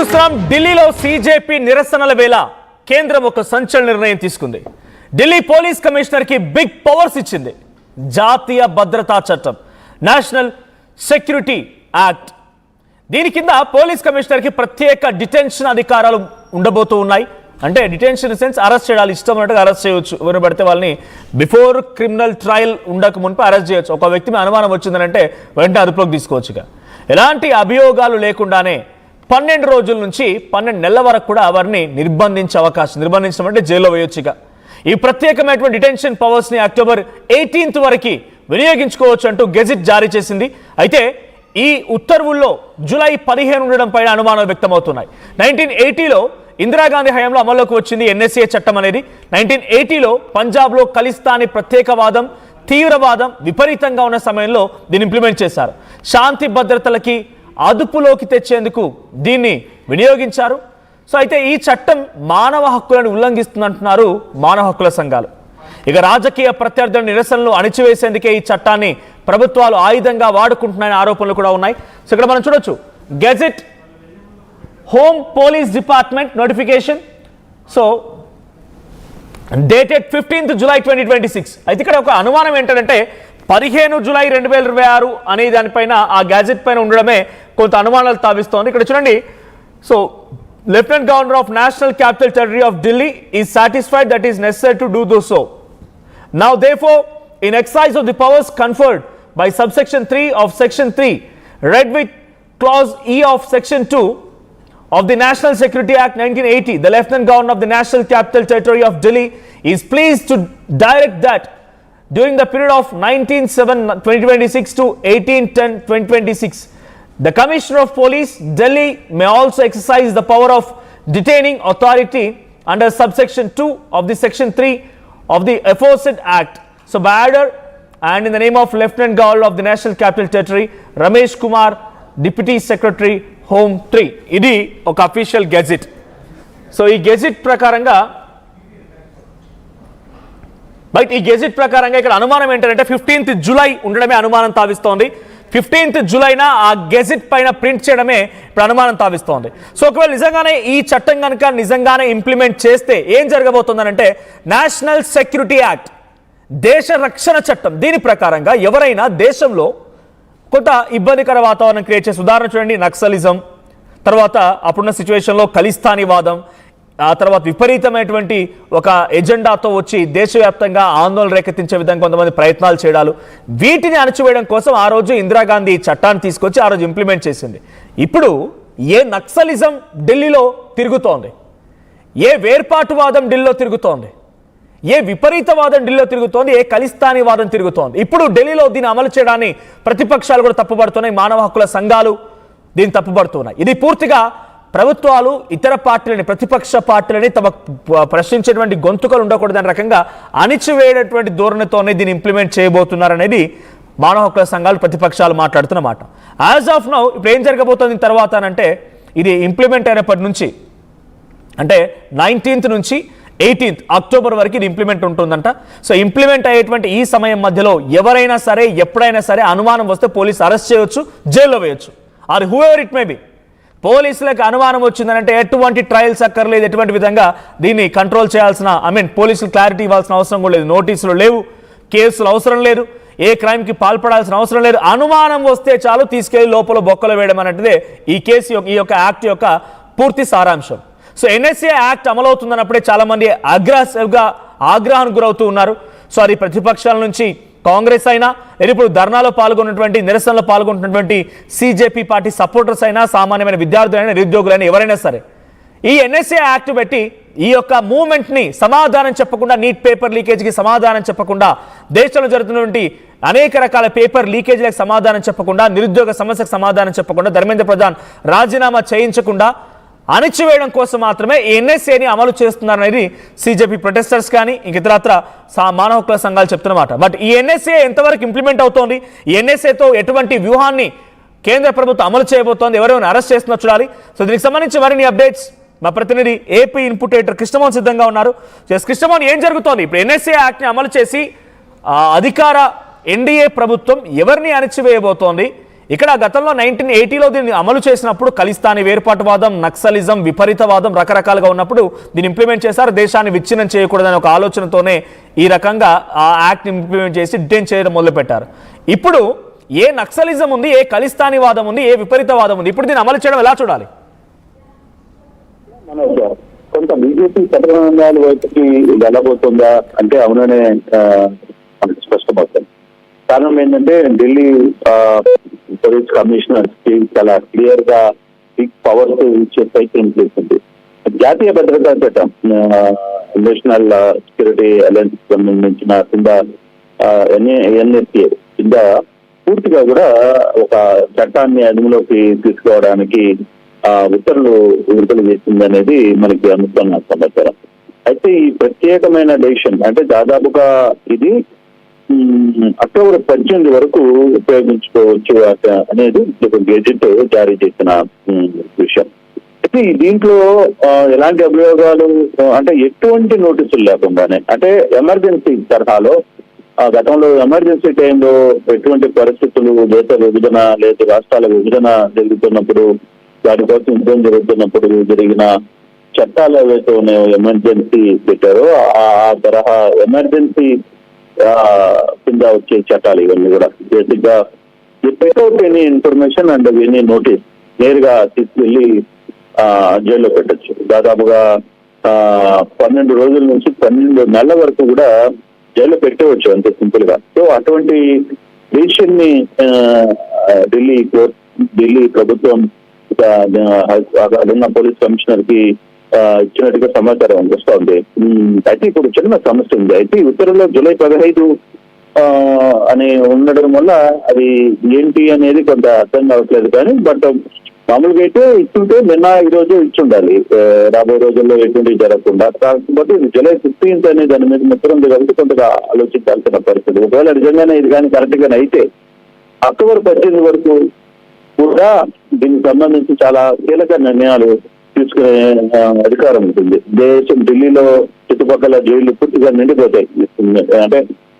చూస్తున్నాం ఢిల్లీలో సీజేపీ నిరసనల వేళ కేంద్రం ఒక సంచలన నిర్ణయం తీసుకుంది. ఢిల్లీ పోలీస్ కమిషనర్ కి బిగ్ పవర్స్ ఇచ్చింది. జాతీయ భద్రతా చట్టం నేషనల్ సెక్యూరిటీ యాక్ట్ దీని కింద పోలీస్ కమిషనర్ కి ప్రత్యేక డిటెన్షన్ అధికారాలు ఉండబోతూ ఉన్నాయి. అంటే డిటెన్షన్ సెన్స్ అరెస్ట్ చేయాలి, ఇష్టం ఉన్నట్టుగా అరెస్ట్ చేయవచ్చు. ఎవరు పడితే వాళ్ళని బిఫోర్ క్రిమినల్ ట్రయల్ ఉండక మునుపు అరెస్ట్ చేయొచ్చు. ఒక వ్యక్తి మీద అనుమానం వచ్చిందంటే వెంటనే అదుపులోకి తీసుకోవచ్చుగా. ఎలాంటి అభియోగాలు లేకుండానే 12 రోజుల నుంచి 12 నెలల వరకు కూడా వారిని నిర్బంధించడం అంటే జైల్లో వేయొచ్చుగా. ఈ ప్రత్యేకమైనటువంటి డిటెన్షన్ పవర్స్ ని అక్టోబర్ 18 వరకు వినియోగించుకోవచ్చు అంటూ గెజిట్ జారీ చేసింది. అయితే ఈ ఉత్తర్వుల్లో జూలై 15 ఉండడం పైన అనుమానాలు వ్యక్తమవుతున్నాయి. 1980లో ఇందిరాగాంధీ హయాంలో అమల్లోకి వచ్చింది ఎన్ఎస్ఏ చట్టం అనేది. 1980లో పంజాబ్లో ఖలిస్తానీ ప్రత్యేకవాదం, తీవ్రవాదం విపరీతంగా ఉన్న సమయంలో దీన్ని ఇంప్లిమెంట్ చేశారు. శాంతి భద్రతలకి అదుపులోకి తెచ్చేందుకు దీన్ని వినియోగించారు. సో అయితే ఈ చట్టం మానవ హక్కులను ఉల్లంఘిస్తుందంటున్నారు మానవ హక్కుల సంఘాలు. ఇక రాజకీయ ప్రత్యర్థుల నిరసనలు అణిచివేసేందుకే ఈ చట్టాన్ని ప్రభుత్వాలు ఆయుధంగా వాడుకుంటున్నాయనే ఆరోపణలు కూడా ఉన్నాయి. సో ఇక్కడ మనం చూడొచ్చు gazette home police department notification so dated 15th July 2026. అయితే ఇక్కడ ఒక అనుమానం ఏంటంటే 15 జూలై 2026 అనే దానిపైన ఆ గ్యాజెట్ పైన ఉండడమే కొంత అనుమానాలు తావిస్తోంది. ఇక్కడ చూడండి. So Lieutenant Governor of National Capital Territory of Delhi is satisfied that is necessary to do so. Now therefore, in exercise of the powers conferred by subsection 3 of section 3 read with clause E of section 2 of the National Security Act 1980, the Lieutenant Governor of the National Capital Territory of Delhi is pleased to direct that during the period of 19/7/2026 to 18/10/2026, the Commissioner of Police, Delhi, may also exercise the power of detaining authority under subsection 2 of the section 3 of the aforesaid act. So by order and in the name of Lieutenant Governor of the National Capital Territory, Ramesh Kumar, Deputy Secretary, Home 3. ఇది ఒక official gazette. So ఈ gazette ప్రకారంగా ఇక్కడ అనుమానం ఏంటంటే 15th July ఉండడమే అనుమానం తావిస్తోంది. 15th జూలైన ఆ గెజిట్ పైన ప్రింట్ చేయడమే ఇప్పుడు అనుమానం తావిస్తోంది. సో ఒకవేళ నిజంగానే ఈ చట్టం కనుక నిజంగానే ఇంప్లిమెంట్ చేస్తే ఏం జరగబోతుందనంటే నేషనల్ సెక్యూరిటీ యాక్ట్, దేశ రక్షణ చట్టం, దీని ప్రకారంగా ఎవరైనా దేశంలో కొంత ఇబ్బందికర వాతావరణం క్రియేట్ చేసి, ఉదాహరణ చూడండి నక్సలిజం, తర్వాత అప్పుడున్న సిచ్యువేషన్లో ఖలిస్తానీ వాదం, ఆ తర్వాత విపరీతమైనటువంటి ఒక ఎజెండాతో వచ్చి దేశవ్యాప్తంగా ఆందోళన రేకెత్తించే విధంగా కొంతమంది ప్రయత్నాలు చేయడాలు, వీటిని అణచివేయడం కోసం ఆ రోజు ఇందిరాగాంధీ చట్టాన్ని తీసుకొచ్చి ఆ రోజు ఇంప్లిమెంట్ చేసింది. ఇప్పుడు ఏ నక్సలిజం ఢిల్లీలో తిరుగుతోంది, ఏ వేర్పాటువాదం ఢిల్లీలో తిరుగుతోంది, ఏ విపరీతవాదం ఢిల్లీలో తిరుగుతోంది, ఏ ఖలిస్తానీ వాదం తిరుగుతోంది, ఇప్పుడు ఢిల్లీలో దీన్ని అమలు చేయడాన్ని ప్రతిపక్షాలు కూడా తప్పుపడుతున్నాయి, మానవ హక్కుల సంఘాలు దీన్ని తప్పుపడుతున్నాయి. ఇది పూర్తిగా ప్రభుత్వాలు ఇతర పార్టీలని, ప్రతిపక్ష పార్టీలని తమ ప్రశ్నించేటువంటి గొంతుకలు ఉండకూడదని రకంగా అణిచివేయనటువంటి ధోరణితోనే దీన్ని ఇంప్లిమెంట్ చేయబోతున్నారనేది మానవ హక్కుల సంఘాలు, ప్రతిపక్షాలు మాట్లాడుతున్నమాట. యాజ్ ఆఫ్ నౌ ఇప్పుడు ఏం జరగబోతుంది తర్వాత అంటే ఇది ఇంప్లిమెంట్ అయినప్పటి నుంచి అంటే 19th నుంచి 18th అక్టోబర్ వరకు ఇది ఇంప్లిమెంట్ ఉంటుందంట. సో ఇంప్లిమెంట్ అయ్యేటువంటి ఈ సమయం మధ్యలో ఎవరైనా సరే ఎప్పుడైనా సరే అనుమానం వస్తే పోలీసు అరెస్ట్ చేయొచ్చు, జైల్లో వేయొచ్చు, or whoever it may be. పోలీసులకు అనుమానం వచ్చిందనంటే ఎటువంటి ట్రయల్స్ అక్కర్లేదు, ఎటువంటి విధంగా దీన్ని కంట్రోల్ చేయాల్సిన పోలీసులు క్లారిటీ ఇవ్వాల్సిన అవసరం కూడా లేదు, నోటీసులు లేవు, కేసులు అవసరం లేదు, ఏ క్రైమ్కి పాల్పడాల్సిన అవసరం లేదు. అనుమానం వస్తే చాలు తీసుకెళ్లి లోపల బొక్కలు వేయడం అన్నట్టుదే ఈ యొక్క యాక్ట్ యొక్క పూర్తి సారాంశం. సో ఎన్ఎస్ఏ యాక్ట్ అమలవుతుందన్నప్పుడే చాలా మంది ఆగ్రహానికి గురవుతూ ఉన్నారు. సో అది ప్రతిపక్షాల నుంచి కాంగ్రెస్ అయినా, ఇప్పుడు ధర్నాలో పాల్గొన్నటువంటి, నిరసనలో పాల్గొంటున్నటువంటి సిజేపీ పార్టీ సపోర్టర్స్ అయినా, సామాన్యమైన విద్యార్థులైనా, నిరుద్యోగులైనా, ఎవరైనా సరే ఈ ఎన్ఎస్ఏ యాక్ట్ పెట్టి ఈ యొక్క మూవ్మెంట్ని సమాధానం చెప్పకుండా, నీట్ పేపర్ లీకేజీకి సమాధానం చెప్పకుండా, దేశంలో జరుగుతున్నటువంటి అనేక రకాల పేపర్ లీకేజీలకు సమాధానం చెప్పకుండా, నిరుద్యోగ సమస్యకు సమాధానం చెప్పకుండా, ధర్మేంద్ర ప్రధాన్ రాజీనామా చేయించకుండా అణిచివేయడం కోసం మాత్రమే ఎన్ఎస్ఏని అమలు చేస్తున్నారనేది సిజేపీ ప్రొటెస్టర్స్ కానీ ఇంక ఇతరత్ర మానవ హక్కుల సంఘాలు చెప్తున్నమాట. బట్ ఈ ఎన్ఎస్ఏ ఎంతవరకు ఇంప్లిమెంట్ అవుతోంది, ఈ ఎన్ఎస్ఏతో ఎటువంటి వ్యూహాన్ని కేంద్ర ప్రభుత్వం అమలు చేయబోతోంది, ఎవరైనా అరెస్ట్ చేస్తున్నా చూడాలి. సో దీనికి సంబంధించి మరిన్ని అప్డేట్స్ మా ప్రతినిధి ఏపీ ఇన్పుట్ ఎడిటర్ కృష్ణమోహన్ సిద్ధంగా ఉన్నారు. కృష్ణమోహన్, ఏం జరుగుతోంది ఇప్పుడు? ఎన్ఎస్ఏ యాక్ట్ని అమలు చేసి అధికార ఎన్డీఏ ప్రభుత్వం ఎవరిని అణిచివేయబోతోంది, ఇక్కడ గతంలో 1980లో దీన్ని అమలు చేసినప్పుడు ఖలిస్తానీ వేర్పాటువాదం, నక్సలిజం, విపరీతవాదం రకరకాలుగా ఉన్నప్పుడు దీన్ని ఇంప్లిమెంట్ చేశారు. దేశాన్ని విచ్ఛిన్నం చేయకూడదనే ఒక ఆలోచనతోనే ఈ రకంగా ఆ యాక్ట్ ఇంప్లిమెంట్ చేసి డిటైన్ చేయడం మొదలుపెట్టారు. ఇప్పుడు ఏ నక్సలిజం ఉంది, ఏ ఖలిస్తానీ వాదం ఉంది, ఏ విపరీతవాదం ఉంది, ఇప్పుడు దీన్ని అమలు చేయడం ఎలా చూడాలి? కొంత బీజేపీ పథకాల వైపుకి వెళ్ళబోతుందా అంటే అవుననే మనకు స్పష్టమవుతుంది. కారణం ఏంటంటే ఢిల్లీ పోలీస్ కమిషనర్ కి చాలా క్లియర్ గా బిగ్ పవర్స్ ఇచ్చే ప్రయత్నం చేస్తుంది. జాతీయ భద్రతా చట్టం, నేషనల్ సెక్యూరిటీ అలయన్స్ సంబంధించిన కింద ఎన్ఎస్ఏ కింద పూర్తిగా కూడా ఒక చట్టాన్ని అదుపులోకి తీసుకోవడానికి ఉత్తర్వులు విడుదల చేసింది అనేది మనకి అందుతున్న సమాచారం. అయితే ఈ ప్రత్యేకమైన డెసిషన్ అంటే దాదాపుగా ఇది అక్టోబర్ 18 వరకు ఉపయోగించుకోవచ్చు అనేది ఒక గెజెట్ జారీ చేసిన విషయం. అయితే దీంట్లో ఎలాంటి అభియోగాలు అంటే ఎటువంటి నోటీసులు లేకుండానే అంటే ఎమర్జెన్సీ తరహాలో గతంలో ఎమర్జెన్సీ టైంలో ఎటువంటి పరిస్థితులు, దేశ విభజన లేదా రాష్ట్రాల విభజన జరుగుతున్నప్పుడు వాటి కోసం యుద్ధం జరుగుతున్నప్పుడు జరిగిన చట్టాలు ఏవైతే ఉన్నాయో ఎమర్జెన్సీ పెట్టారో ఆ తరహా ఎమర్జెన్సీ కింద వచ్చే చట్టాలు ఇవన్నీ కూడా బేసిక్ గా without any information and any notice నేరుగా తీసుకెళ్లి జైల్లో పెట్టచ్చు. దాదాపుగా 12 రోజుల నుంచి 12 నెలల వరకు కూడా జైల్లో పెట్టవచ్చు అంతే సింపుల్ గా. సో అటువంటి డిసిషన్ ని ఢిల్లీ ప్రభుత్వం అక్కడున్న పోలీస్ కమిషనర్ కి ఇచ్చినట్టుగా సమాచారం వస్తుంది. అయితే ఇప్పుడు చిన్న సమస్య ఉంది. అయితే ఈ ఉత్తర్వులో జూలై 15 అని ఉండడం వల్ల అది ఏంటి అనేది కొంత అర్థం కావట్లేదు. కానీ బట్ మామూలుగా అయితే ఇచ్చుంటే నిన్న ఈ రోజు ఇచ్చుండాలి, రాబోయే రోజుల్లో ఎటువంటి జరగకుండా. కాకపోతే ఇది జూలై 15 అనే దాని మీద ముత్తరం ఉంది కాబట్టి కొంతగా ఆలోచించాల్సిన పరిస్థితి. ఒకవేళ నిజంగానే ఇది కానీ కరెక్ట్ గానే అయితే అక్టోబర్ 18 వరకు కూడా దీనికి సంబంధించి చాలా కీలక నిర్ణయాలు తీసుకునే అధికారం ఉంటుంది. దేశం ఢిల్లీలో చుట్టుపక్కల జైళ్లు పూర్తిగా నిండిపోతాయి. అంటే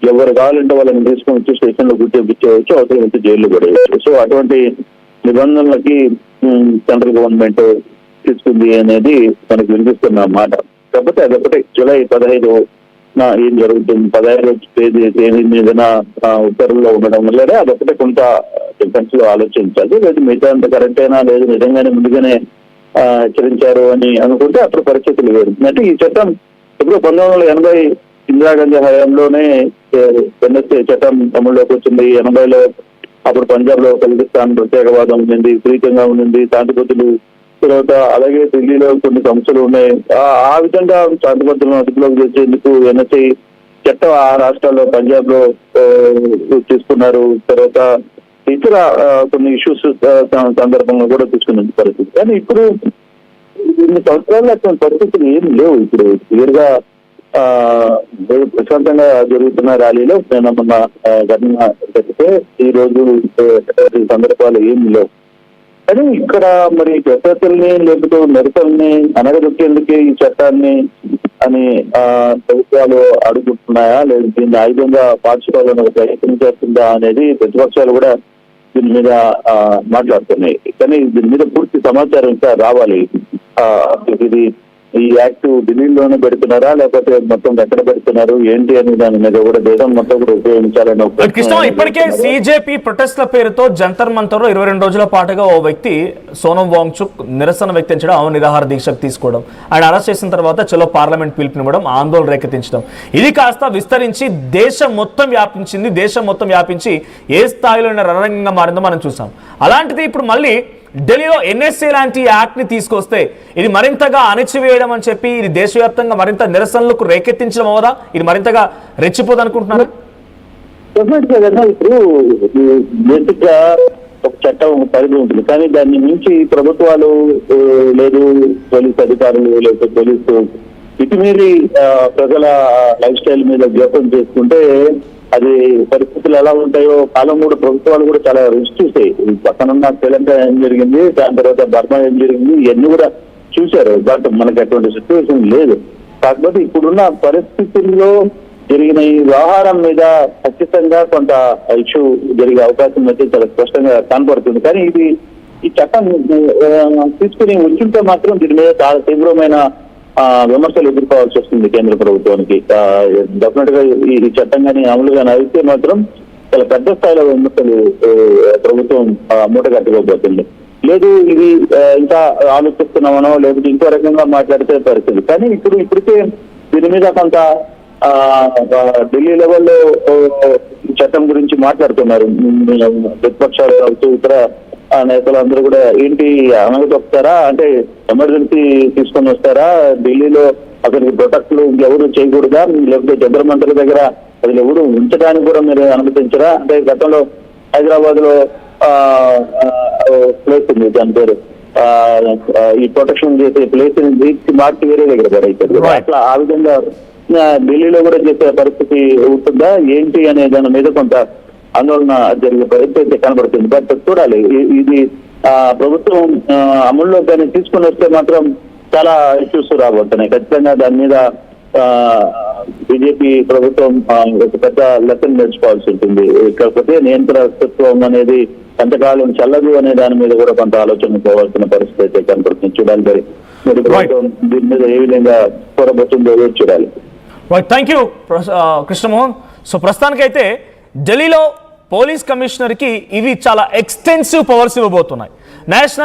ఎవరు కావాలంటే వాళ్ళని తీసుకొని వచ్చి స్టేషన్ లో కూర్చోబెట్టవచ్చు, అవసరం వచ్చి జైలు పడేయచ్చు. సో అటువంటి నిబంధనలకి సెంట్రల్ గవర్నమెంట్ తీసుకుంది అనేది మనకు వినిపిస్తున్న మాట. కాకపోతే అదొకటి జూలై 15 ఏం జరుగుతుంది, 15 తేదీ మీదన ఉత్తర్వుల్లో ఉండడం వల్లనే అదొకటే కొంత డిఫెన్స్ లో ఆలోచించాలి. లేదు మిగతా అంత కరెక్ట్ అయినా లేదు నిజంగానే ముందుగానే హెచ్చరించారు అని అనుకుంటే అప్పుడు పరిస్థితులు వేరు. అంటే ఈ చట్టం ఇప్పుడు 1980 ఇందిరాగాంధీ హయాంలోనే ఎన్ఎస్ఏ చట్టం అమల్లోకి వచ్చింది. 80లో అప్పుడు పంజాబ్ లో ఖలిస్తాన్ ప్రత్యేకవాదం ఉండింది, విపరీతంగా ఉండింది, శాంతిపతులు తర్వాత అలాగే ఢిల్లీలో కొన్ని సమస్యలు ఉన్నాయి. ఆ విధంగా శాంతిపతులను అదుపులోకి తెచ్చేందుకు ఎన్ఎస్ఐ చట్టం ఆ రాష్ట్రాల్లో పంజాబ్ లో తీసుకున్నారు. తర్వాత ఇతర కొన్ని ఇష్యూస్ సందర్భంగా కూడా తీసుకున్న పరిస్థితి. కానీ ఇప్పుడు ఇన్ని సంవత్సరాల్లో అటువంటి పరిస్థితులు ఏం లేవు. ఇప్పుడు క్లియర్ గా ప్రశాంతంగా జరుగుతున్న ర్యాలీలో నేను మొన్న ఘటన జరిగితే ఈ రోజు సందర్భాలు ఏమి లేవు. కానీ ఇక్కడ మరి ప్రశస్తుల్ని లేకపోతే నిరసనల్ని అనగదొక్కేందుకే ఈ చట్టాన్ని అని ప్రభుత్వాలు అడుగుతున్నాయా లేదా దీన్ని ఆయుధంగా మార్చుకోవాలని ప్రయత్నం చేస్తుందా అనేది ప్రతిపక్షాలు కూడా దీని మీద మాట్లాడుతున్నాయి. కానీ దీని మీద పూర్తి సమాచారం ఇంకా రావాలి. ఇది ఈ యాక్ట్ ఢిల్లీలోనే పెడుతున్నారా లేకపోతే మొత్తం ఎక్కడ పెడుతున్నారు ఏంటి అని దాని మీద కూడా దేశం మొత్తం కూడా ఉపయోగించాలని. ఇప్పటికే సిజేపీ ప్రొటెస్ట్ల పేరుతో జంతర్ మంతర్ లో 22 రోజుల పాటుగా ఓ వ్యక్తి సోనం వాంగ్చుక్ నిరసన వ్యక్తించడం, ఆమె నిరాహార దీక్షకు తీసుకోవడం, ఆయన అరెస్ట్ చేసిన తర్వాత చలో పార్లమెంట్ పిలుపునివ్వడం, ఆందోళన రేకెత్తించడం, ఇది కాస్త విస్తరించి దేశం మొత్తం వ్యాపించింది. దేశం మొత్తం వ్యాపించి ఏ స్థాయిలో రణరంగంగా మారిందో మనం చూసాం. అలాంటిది ఇప్పుడు మళ్ళీ ఢిల్లీలో ఎన్ఎస్ఏ లాంటి యాక్ట్ ని తీసుకొస్తే ఇది మరింతగా అణచివేయడం అని చెప్పి ఇది దేశవ్యాప్తంగా మరింత నిరసనలకు రేకెత్తించడం అవదా? ఇది మరింతగా రెచ్చిపోదు అనుకుంటున్నారా? ఇప్పుడు బేసిక్ గా ఒక చట్టం పరిధి ఉంటుంది, కానీ దాన్ని మించి ప్రభుత్వాలు లేదు పోలీసు అధికారులు లేకపోతే పోలీసు ఇటుమీరి ప్రజల లైఫ్ స్టైల్ మీద జోక్యం చేసుకుంటే అది పరిస్థితులు ఎలా ఉంటాయో కాలం కూడా ప్రభుత్వాలు కూడా చాలా రిస్క్ చూసాయి. పక్కనున్న శ్రీలంక ఏం జరిగింది, దాని తర్వాత బర్మా ఏం జరిగింది, ఇవన్నీ కూడా చూశారు. బట్ మనకి అటువంటి సిచ్యువేషన్ లేదు. కాకపోతే ఇప్పుడున్న పరిస్థితుల్లో జరిగిన ఈ వ్యవహారం మీద ఖచ్చితంగా కొంత ఇష్యూ జరిగే అవకాశం అయితే చాలా స్పష్టంగా కనపడుతుంది. కానీ ఈ చట్టం తీసుకుని ఉంచుంటే మాత్రం దీని మీద చాలా తీవ్రమైన విమర్శలు ఎదుర్కోవాల్సి వస్తుంది కేంద్ర ప్రభుత్వానికి. డెఫినెట్ గా ఈ చట్టం కానీ అమలుగా అయితే మాత్రం చాలా పెద్ద స్థాయిలో విమర్శలు ప్రభుత్వం మూటగట్టుకోబోతుంది. లేదు ఇది ఇంకా ఆలోచిస్తున్నామనో లేకపోతే ఇంకో రకంగా మాట్లాడితే పరిస్థితి. కానీ ఇప్పటికే దీని మీద కొంత ఢిల్లీ లెవెల్లో ఈ చట్టం గురించి మాట్లాడుతున్నారు. ప్రతిపక్షాలు కావచ్చు ఇతర నేతలు అందరూ కూడా ఏంటి అమలు తప్పుతారా అంటే ఎమర్జెన్సీ తీసుకొని వస్తారా, ఢిల్లీలో అతనికి ప్రొటెక్ట్లు ఎవరు చేయకూడదా, లేకపోతే జంతర్ మంతర్ దగ్గర అసలు ఎవరు ఉంచడానికి కూడా మీరు అనుమతించరా అంటే గతంలో హైదరాబాద్ లో ప్లేస్ ఉంది దాని పేరు ఈ ప్రొటెక్షన్ చేసే ప్లేస్ మార్చి వేరే దగ్గర పడైతారు. అట్లా ఆ విధంగా ఢిల్లీలో కూడా చేసే పరిస్థితి ఉంటుందా ఏంటి అనే దాని మీద కొంత ఆందోళన జరిగే పరిస్థితి కనబడుతుంది. బట్ చూడాలి ఇది ప్రభుత్వం అమల్లో దాన్ని తీసుకుని వస్తే మాత్రం చాలా ఇష్యూస్ రాబోతున్నాయి. ఖచ్చితంగా దాని మీద బీజేపీ ప్రభుత్వం ఒక పెద్ద లెసన్ నేర్చుకోవాల్సి ఉంటుంది. కాకపోతే నియంత్రణత్వం అనేది ఎంతకాలం చల్లదు అనే దాని మీద కూడా కొంత ఆలోచన పోవాల్సిన పరిస్థితి అయితే కనపడుతుంది. చూడాలి మరి ప్రభుత్వం దీని మీద ఏ విధంగా పోరబోతుందో చూడాలి. Thank you Krishnamohan. సో ప్రస్తుతానికైతే ఢిల్లీలో పోలీస్ కమిషనర్కి ఇవి చాలా ఎక్స్టెన్సివ్ పవర్స్ ఇవ్వబోతున్నాయి. నేషనల్